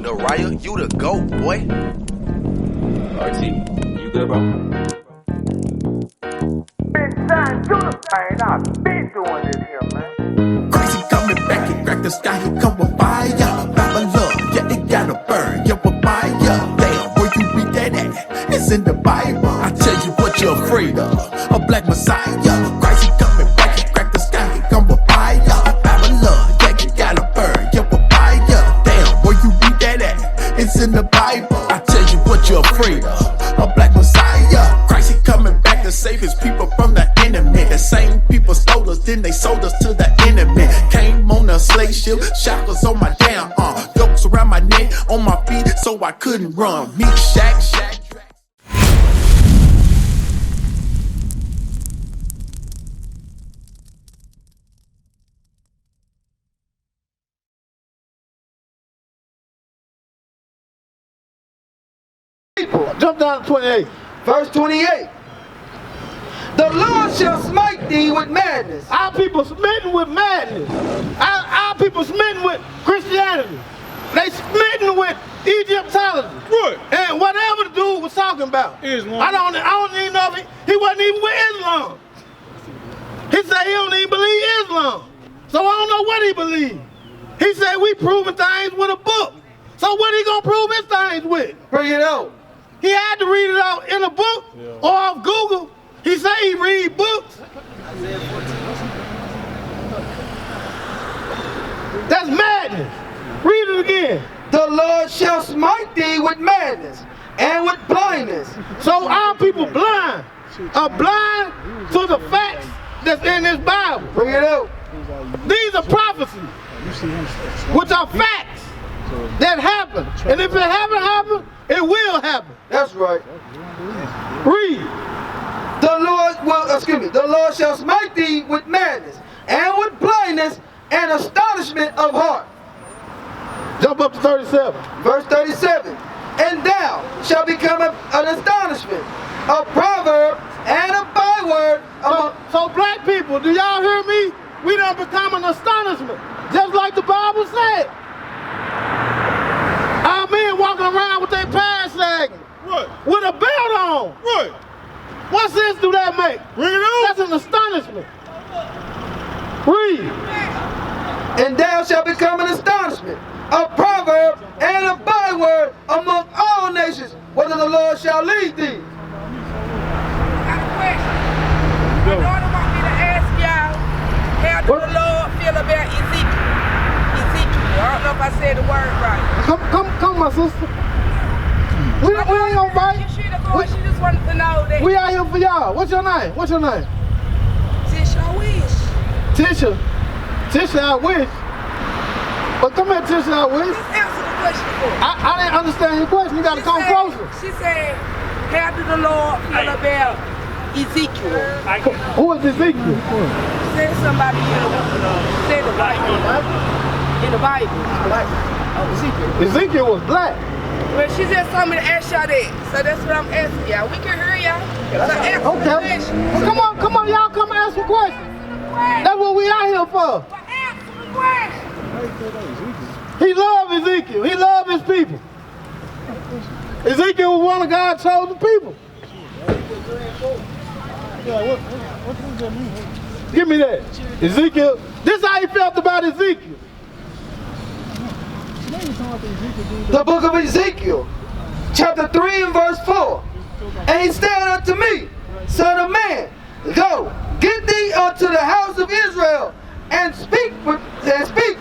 The riot, you the GOAT, boy. RT, you good, bro? Benzion, you the man. I've been doing this here, man. Crazy coming back, he crack the sky, he come with fire. Babylon, yeah, it gotta burn, yeah, with fire. Damn, where you read that at? It's in the Bible. I tell you what you're afraid of, a black messiah. Crazy coming back, he crack the sky, he come with fire. Babylon, yeah, it gotta burn, yeah, with fire. Damn, where you read that at? It's in the Bible. I tell you what you're afraid of, a black messiah. Christ, he coming back to save his people from the enemy. The same people stole us, then they sold us to the enemy. Came on a slave ship, shackles on my damn arm, yokes around my neck, on my feet, so I couldn't run. Me, shack. Jump down to 28. Verse 28. The Lord shall smite thee with madness. Our people smitten with madness. Our people smitten with Christianity. They smitten with Egyptology. Right. And whatever the dude was talking about. Islam. I don't even know if he wasn't even with Islam. He said he don't even believe Islam. So I don't know what he believed. He said we proving things with a book. So what he gonna prove his things with? Bring it out. He had to read it out in a book or off Google. He said he read books. That's madness. Read it again. The Lord shall smite thee with madness and with blindness. So our people blind are blind to the facts that's in this Bible. Bring it out. These are prophecies, which are facts that happen. And if it haven't happened, it will happen. That's right. Read. The Lord shall smite thee with madness and with blindness and astonishment of heart. Jump up to 37. Verse 37. And thou shalt become an astonishment, a proverb, and a byword. So black people, do y'all hear me? We done become an astonishment, just like the Bible said. Our men walking around with their pants sagging, Right. with a belt on. Right. What sense do that make? Bring it out. That's an astonishment. Read. And thou shalt become an astonishment, a proverb, and a byword among all nations, whether the Lord shall lead thee. I got a question. My daughter want me to ask y'all, how do the Lord feel about Ezekiel? I don't know if I said the word right. Come, my sister. We ain't gonna fight. She just wanted to know that. We out here for y'all. What's your name? Tisha, I wish. Tisha, I wish. But come here, Tisha, I wish. Just answer the question for me. I didn't understand your question. You gotta come closer. She said, how do the Lord feel about Ezekiel? Who is Ezekiel? Said somebody said the Bible. In the Bible. Ezekiel was black. Well, she just told me to ask y'all that. So that's what I'm asking y'all. We can hear y'all. So answer the Okay. question. Well, come on, y'all come ask some questions. That's what we out here for. Well, answer the question. He loved Ezekiel. He loved his people. Ezekiel was one of God's chosen people. What does that mean? Give me that. Ezekiel. This is how he felt about Ezekiel. The book of Ezekiel, chapter 3 and verse 4. And he said unto me, Son of man, go, get thee unto the house of Israel, and speak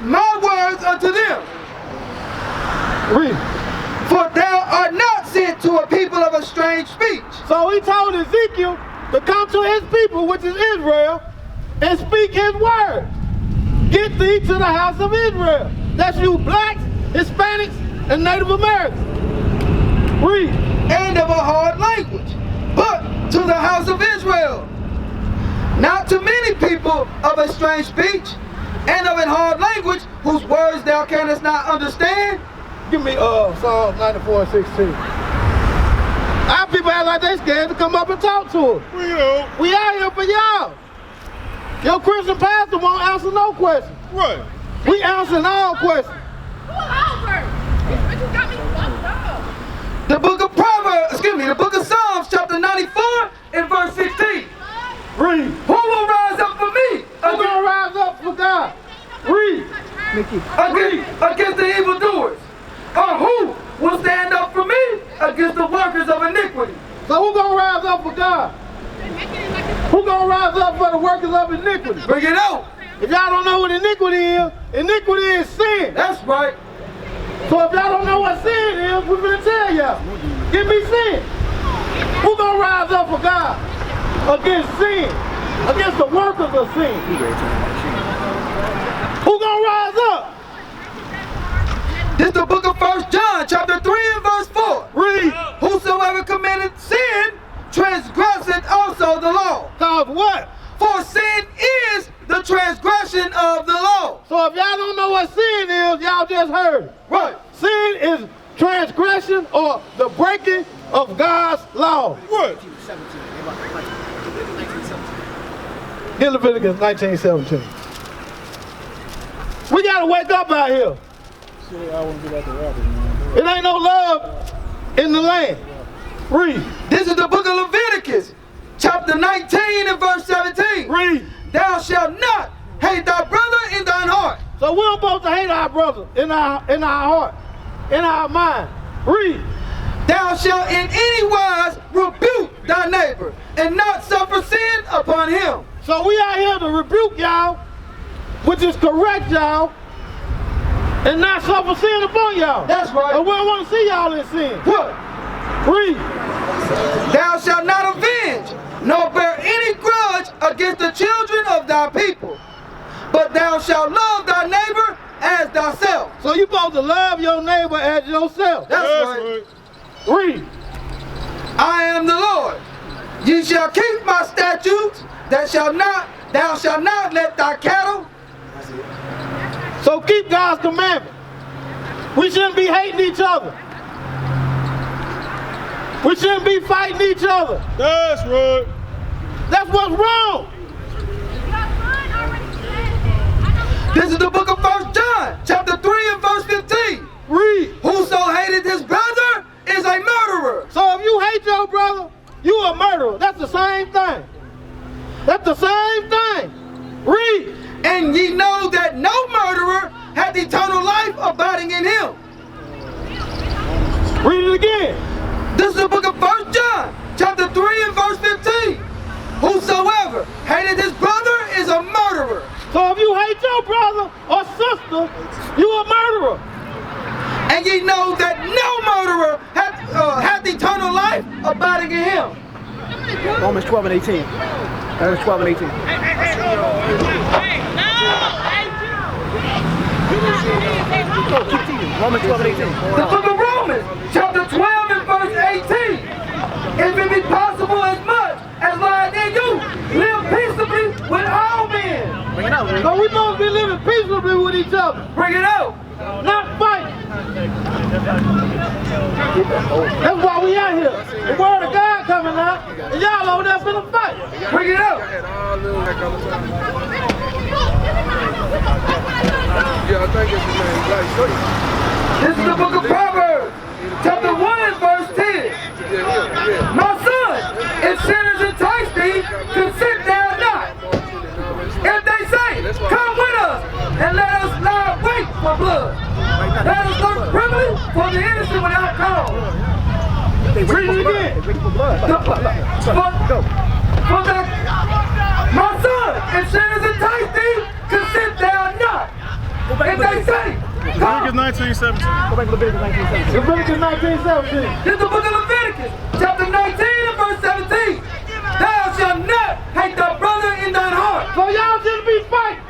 my words unto them. Read. For thou art not sent to a people of a strange speech. So he told Ezekiel to come to his people, which is Israel, and speak his word. Get thee to the house of Israel. That's you blacks, Hispanics, and Native Americans. Read. And of a hard language, but to the house of Israel. Not to many people of a strange speech, and of a hard language, whose words thou canst not understand. Give me Psalm 94 and 16. Our people act like they scared to come up and talk to us. We out here for y'all. Your Christian pastor won't answer no questions. Right. We answering all questions. Pull over. What you against the evildoers? Or who will stand up for me against the workers of iniquity? So who gonna rise up for God? Who gonna rise up for the workers of iniquity? Bring it out. If y'all don't know what iniquity is sin. That's right. So if y'all don't know what sin is, we're gonna tell y'all. Give me sin. Who gonna rise up for God against sin? Against the workers of sin? Who gonna rise up? This is the book of 1 John, chapter 3 and verse 4. Read. Whosoever committed sin, transgresseth also the law. Cause what? For sin is the transgression of the law. So if y'all don't know what sin is, y'all just heard it. Right. Sin is transgression or the breaking of God's law. What? Get Leviticus 19:17. We gotta wake up out here. I want to get out the rabbit, man. It ain't no love in the land. Read. This is the book of Leviticus, chapter 19 and verse 17. Read. Thou shalt not hate thy brother in thine heart. So we're supposed to hate our brother in our heart, in our mind. Read. Thou shalt in any wise rebuke thy neighbor, and not suffer sin upon him. So we out here to rebuke y'all, which is correct y'all, and not suffer sin upon y'all. That's right. And we don't want to see y'all in sin. What? Read. Thou shalt not avenge, nor bear any grudge against the children of thy people, but thou shalt love thy neighbor as thyself. So you supposed to love your neighbor as yourself. That's right. Read. I am the Lord. Ye shall keep my statutes. Thou shalt not let thy cattle. So keep God's commandment. We shouldn't be hating each other. We shouldn't be fighting each other. That's right. That's what's wrong. This is the book of 1 John, chapter 3 and verse 15. Read. Whoso hated his brother is a murderer. So if you hate your brother, you a murderer. That's the same thing. That's the same thing. Read. And ye know that no murderer hath eternal life abiding in him. Read it again. This is the book of 1 John, chapter 3 and verse 15. Whosoever hated his brother is a murderer. So if you hate your brother or sister, you a murderer. And ye know that no murderer hath eternal life abiding in him. Romans 12 and 18. Romans 12 and 18. Romans 12 and 18. The book of Romans, chapter 12 and verse 18. If it be possible as much as lies in you, live peaceably with all men. Bring it out, Rick. So we supposed to be living peaceably with each other, Bring it out. not fighting. That's why we out here. The word of God coming out, and y'all over there finna fight. Bring it out. Yeah, I think it's the name. This is the book of Proverbs, chapter 1 and verse 10. My son, if sinners entice thee, consent thou not. If they say, come with us, and let us lie wait for blood. Let us look privily for the innocent without cause. Read it again. My son, if sinners entice thee, consent thou not. If they say, come. Leviticus 19:17. Go back to Leviticus 19:17. Leviticus 19:17. This is the book of Leviticus, chapter 19 and verse 17. Thou shalt not hate thy brother in thine heart. So y'all shouldn't be fighting.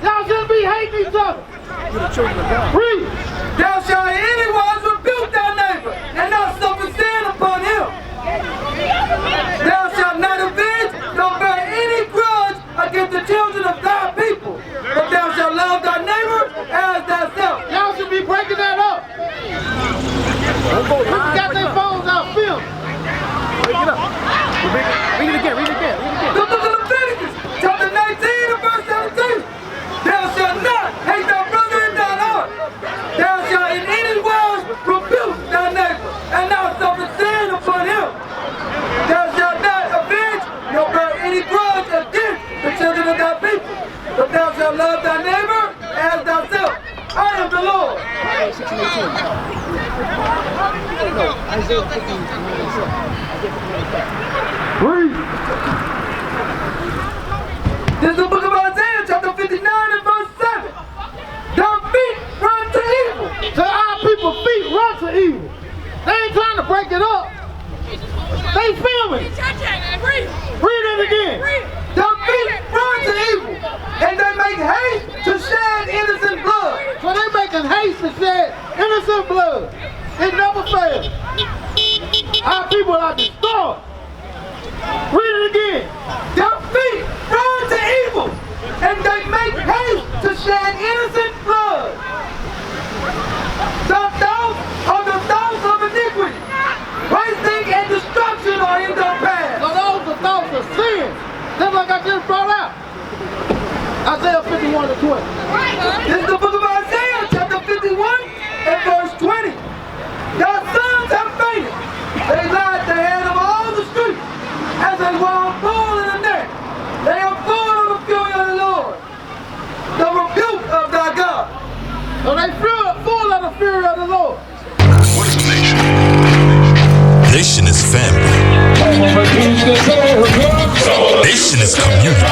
Y'all shouldn't be hating each other. You're the children of God. Read. Thou shalt in any wise rebuke thy neighbor, and not suffer sin upon him. Thou shalt not avenge, nor bear any grudge against the children of thy people, but thou shalt love thy neighbor as thyself. Y'all should be breaking that up. People got their phones out, film. Break it up. Read it again. Read it again. The book of Leviticus, chapter 19 and verse 17. Thou shalt not hate thy brother in thine heart. Thou shalt in any wise rebuke thy neighbor, and not suffer sin upon him. Thou shalt not avenge, nor bear any grudge against the children of thy people, but thou shalt love thy neighbor as thyself. I hand of the Lord. Isaiah 16:18. No, Isaiah 15:9. Read. This is the book of Isaiah, chapter 59 and verse 7. Their feet run to evil. So our people's feet run to evil. They ain't trying to break it up. They filming. Read it again. Their feet run to evil, and they make haste to shed innocent blood. So they making haste to shed innocent blood. It never fails. Our people are destroyed. Read it again. Their feet run to evil, and they make haste to shed innocent blood. The thoughts are the thoughts of iniquity. Wasting and destruction are in their path. So those are thoughts of sin. Just like I just brought out. Isaiah 51 to 20. This is the book of Isaiah, chapter 51 and verse 20. Their sons have fainted. They lie at the head of all the streets as a wild bull in the net. They are full of the fury of the Lord, the rebuke of thy God. So they full of the fury of the Lord. What is a nation? Nation is family. Nation is community.